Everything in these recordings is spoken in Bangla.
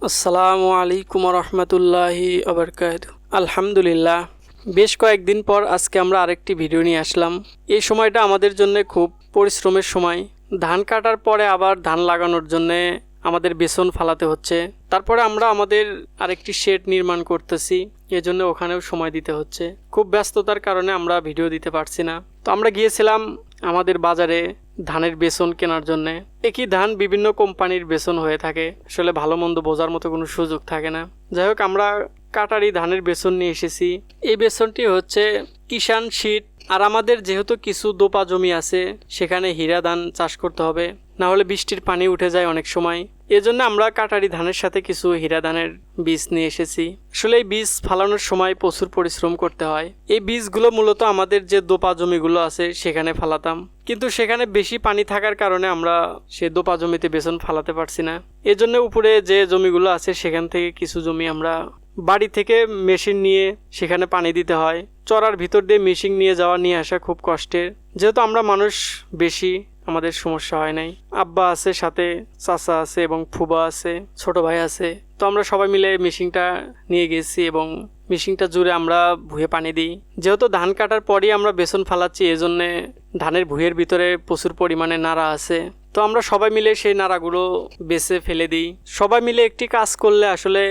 আসসালামু আলাইকুম রহমতুল্লাহি আবরকাত। আলহামদুলিল্লাহ, বেশ কয়েকদিন পর আজকে আমরা আরেকটি ভিডিও নিয়ে আসলাম। এই সময়টা আমাদের জন্য খুব পরিশ্রমের সময়। ধান কাটার পরে আবার ধান লাগানোর জন্যে আমাদের বেসন ফালাতে হচ্ছে। তারপরে আমরা আমাদের আরেকটি শেড নির্মাণ করতেছি, এজন্য ওখানেও সময় দিতে হচ্ছে। খুব ব্যস্ততার কারণে আমরা ভিডিও দিতে পারছি না। তো আমরা গিয়েছিলাম আমাদের বাজারে ধানের বেসন কেনার জন্য। একই ধান বিভিন্ন কোম্পানির বেসন হয়ে থাকে, আসলে ভালো মন্দ বোঝার মতো কোনো সুযোগ থাকে না। যাই হোক, আমরা কাটারি ধানের বেসন নিয়ে এসেছি। এই বেসনটি হচ্ছে কিষান শীট। আর আমাদের যেহেতু কিছু দোপা জমি আছে, সেখানে হীরা ধান চাষ করতে হবে, না হলে বৃষ্টির পানি উঠে যায় অনেক সময়। এজন্য আমরা কাটারি ধানের সাথে কিছু হীরা ধানের বীজ নিয়ে এসেছি। আসলে এই বীজ ফালানোর সময় প্রচুর পরিশ্রম করতে হয়। এই বীজগুলো মূলত আমাদের যে দোপা জমিগুলো আছে সেখানে ফালাতাম, কিন্তু সেখানে বেশি পানি থাকার কারণে আমরা সে দোপা জমিতে বেসন ফালাতে পারছি না। এজন্য উপরে যে জমিগুলো আছে সেখান থেকে কিছু জমি আমরা বাড়ি থেকে মেশিন নিয়ে সেখানে পানি দিতে হয়। চড়ার ভিতর দিয়ে মেশিন নিয়ে যাওয়া নিয়ে আসা খুব কষ্টের। যেহেতু আমরা মানুষ বেশি, আমাদের সমস্যা হয় নাই। আব্বা আছে, সাথে চাচা আছে এবং ফুবা আছে, ছোট ভাই আছে। তো আমরা সবাই মিলে মেশিনটা নিয়ে গেছি এবং মেশিনটা জুড়ে আমরা ভুঁয়ে পানি দিই। যেহেতু ধান কাটার পরই আমরা বেসন ফালাচ্ছি, এজন্যে ধানের ভুঁয়ের ভিতরে প্রচুর পরিমাণে নাড়া আছে। তো আমরা সবাই মিলে সেই নাড়াগুলো বেছে ফেলে দিই। সবাই মিলে একটি কাজ করলে আসলে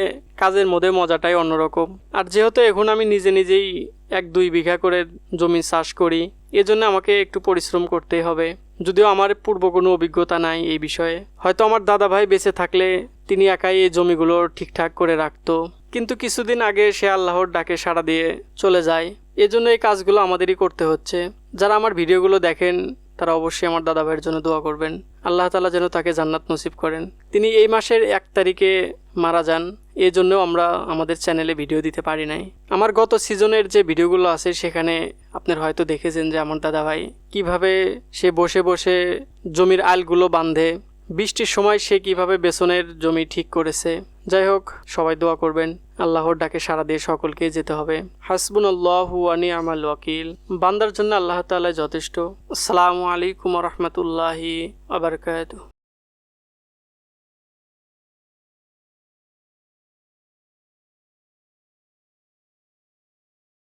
কাজের মধ্যে মজাটাই অন্যরকম। আর যেহেতু এখন আমি নিজেই 1-2 বিঘা করে জমি চাষ করি, এজন্য আমাকে একটু পরিশ্রম করতেই হবে। যদিও আমার পূর্ব কোনো অভিজ্ঞতা নাই এই বিষয়ে। হয়তো আমার দাদা ভাই বেঁচে থাকলে তিনি একাই এই জমিগুলো ঠিকঠাক করে রাখতো, কিন্তু কিছুদিন আগে সে আল্লাহর ডাকে সাড়া দিয়ে চলে যায়। এজন্য এই কাজগুলো আমাদেরই করতে হচ্ছে। যারা আমার ভিডিওগুলো দেখেন তারা অবশ্যই আমার দাদা ভাইয়ের জন্য দোয়া করবেন। আল্লাহ তাআলা যেন তাকে জান্নাত নসিব করেন। তিনি এই মাসের 1 তারিখে মারা যান, এই জন্য আমরা আমাদের চ্যানেলে ভিডিও দিতে পারি নাই। আমার গত সিজনের যে ভিডিওগুলো আছে সেখানে আপনারা হয়তো দেখেছেন যে আমার দাদা ভাই কিভাবে সে বসে বসে জমির আলগুলো বাঁধে, বৃষ্টির সময় সে কিভাবে বেসনের জমি ঠিক করেছে। যাই হোক, সবাই দোয়া করবেন। আল্লাহর ডাকে সাড়া দিয়ে সকলকেই যেতে হবে। হাসবুনাল্লাহু ওয়া নি'মাল ওয়াকিল। বান্দার জন্য আল্লাহ তাআলা যথেষ্ট। আসসালামু আলাইকুম ওয়া রাহমাতুল্লাহি ওয়া বারাকাতুহু।